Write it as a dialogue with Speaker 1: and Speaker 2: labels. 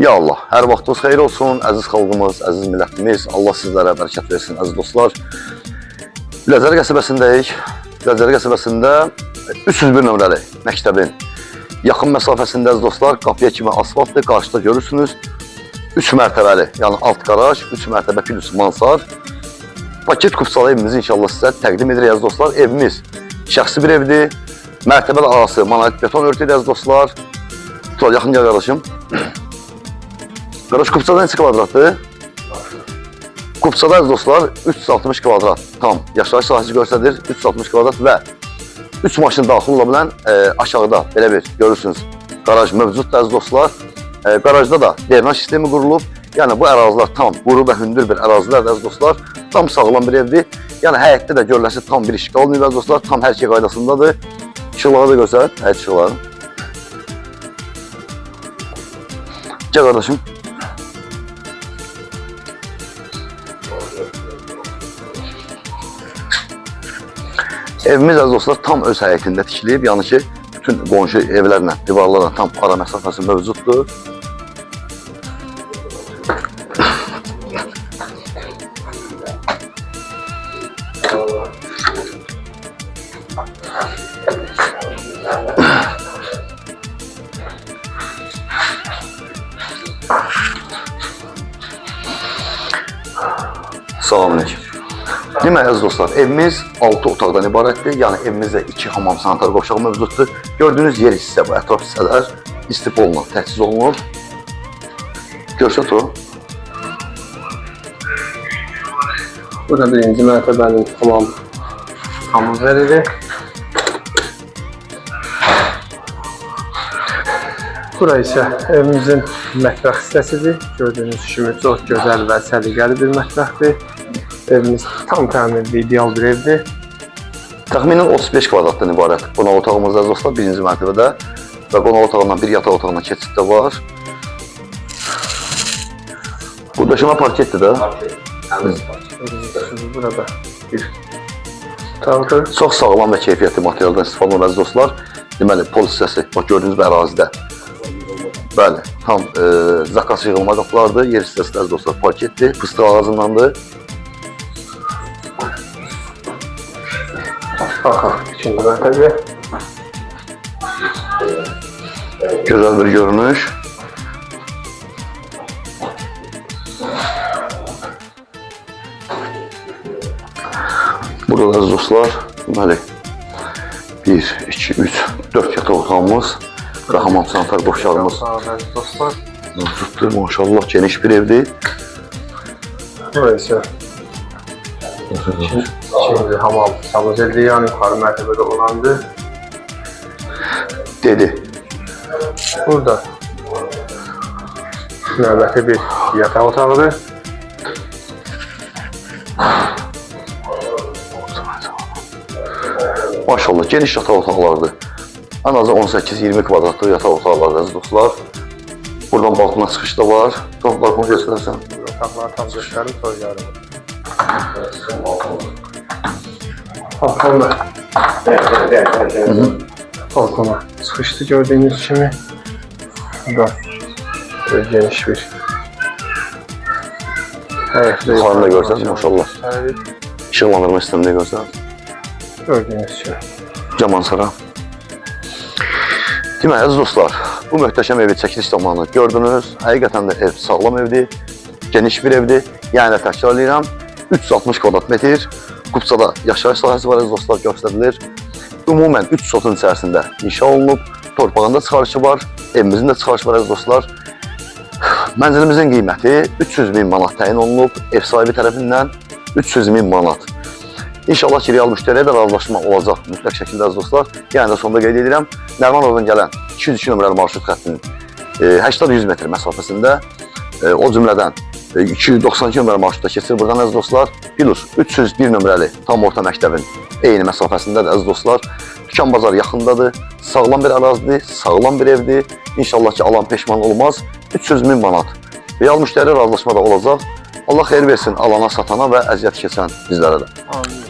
Speaker 1: Ya Allah, hər vaxtınız xeyir olsun, əziz xalqımız, əziz millətimiz. Allah sizlərə bərəkət versin, əziz dostlar. Biləcəri qəsəbəsindəyik. Biləcəri qəsəbəsində 301 nömrəli məktəbin yaxın məsafəsində, əziz dostlar, qapıya kimi asfaltdır, qarşıda görürsünüz. 3 mərtəbəli, yəni alt qaraj, 3 mərtəbə plus mansar. Paket kupsalı evimizi inşallah sizə təqdim edirik, əziz dostlar. Evimiz şəxsi bir evdir. Mərtəbəli arası monolit beton örtüydü, əziz dostlar. Tural, yaxın gəl qardaşım. Qaraj kupçada neçə kvadratdır? Kupçada əziz dostlar 360 kvadrat tam yaşayış sahəsi göstərir, 360 kvadrat və 3 maşın daxil ola bilən aşağıda belə bir görürsünüz qaraj mövcuddur əziz dostlar. Qarajda da drenaj sistemi qurulub. Yəni bu ərazilər tam quru və hündür bir ərazilərdir əziz dostlar. Tam sağlam bir evdir. Yəni həyətdə də görüləsi tam bir işğal olmayıb əziz dostlar. Tam hər şey qaydasındadır. İşıqları da göstər, həyət işıqları. Gəl qardaşım. Evimiz əziz dostlar tam öz həyətində tikilib, yəni ki, bütün qonşu evlərlə, divarlarla tam ara məsafəsi mövcuddur. Salamünaleyküm. Demək əziz dostlar, evimiz 6 otaqdan ibarətdir. Yəni evimizdə 2 hamam sanitar qovşaq mövcuddur. Gördüyünüz yer hissə bu ətraf hissələr istif olunur, təchiz olunur. Görsət o.
Speaker 2: Burada birinci mərtəbənin hamam verilir. Bura isə evimizin mətbəx hissəsidir. Gördüyünüz kimi çox gözəl və səliqəli bir mətbəxdir. Evimiz tam təmirli, ideal bir evdir.
Speaker 1: Təxminən 35 kvadratdan ibarət qonaq otağımız əziz dostlar, birinci mərtəbədə və qonaq otağından bir yataq otağına keçid də var. Bu döşəmə parketdir də.
Speaker 2: Burada bir otaqdır.
Speaker 1: Çox sağlam və keyfiyyətli materialdan istifadə olunur əziz dostlar. Deməli, pol hissəsi, bax gördüyünüz bu ərazidə. Bəli, tam zakaz yığılma qapılardır. Yer hissəsi əziz dostlar parketdir, fıstıq ağacındandır.
Speaker 2: Baxın, ikinci mərtəbə.
Speaker 1: Gözəl bir görünüş. Burada əziz dostlar, deməli 1, 2, 3, 4 yataq otağımız və hamam sanitar qovşağımız mövcuddur. Maşallah geniş bir evdir.
Speaker 2: Burası isə ikinci hamam sanuzeldir, yəni yuxarı mərtəbədə olandır.
Speaker 1: Dedi.
Speaker 2: Burada növbəti bir yataq otağıdır.
Speaker 1: Maşallah geniş yataq otaqlardır. Ən azı 18-20 kvadratlı yataq otaqlardır əziz dostlar. Buradan balkona çıxış da var. Çox balkonu göstərsən.
Speaker 2: Otaqları tam göstərim, sonra yarım. Balkonda. Balkona çıxışdı gördüyünüz kimi. Burada böyle geniş bir
Speaker 1: yuxarını da görsəniz, maşallah. İşıqlandırma sistemini görsəniz.
Speaker 2: Gördüyünüz kimi.
Speaker 1: Camansara. Demək, əziz dostlar, bu möhtəşəm evi çəkiliş zamanı gördünüz. Həqiqətən də ev sağlam evdir, geniş bir evdir. Yəni təkrar edirəm, 360 kvadrat metr. Kupçada yaşayış sahəsi var, əziz dostlar, göstərilir. Ümumən 3 sotun içərisində inşa olunub, torpağında çıxarışı var, evimizin də çıxarışı var, əziz dostlar. Mənzilimizin qiyməti 300.000 manat təyin olunub, ev sahibi tərəfindən 300.000 manat. İnşallah ki, real müştəriyə də razılaşma olacaq mütləq şəkildə əziz dostlar. Yəni də sonunda qeyd edirəm, Nərimanovdan gələn 202 nömrəli marşrut xəttinin 80-100 metr məsafəsində, o cümlədən 292 nömrəli marşrutda keçir buradan əziz dostlar. Plus 301 nömrəli tam orta məktəbin eyni məsafəsindədir əziz dostlar. Dükan bazar yaxındadır, sağlam bir ərazidir, sağlam bir evdir. İnşallah ki, alan peşman olmaz. 300.000 manat. Real müştəri razılaşma da olacaq. Allah xeyir versin alana, satana və əziyyət keçən bizlərə də.
Speaker 2: Amin.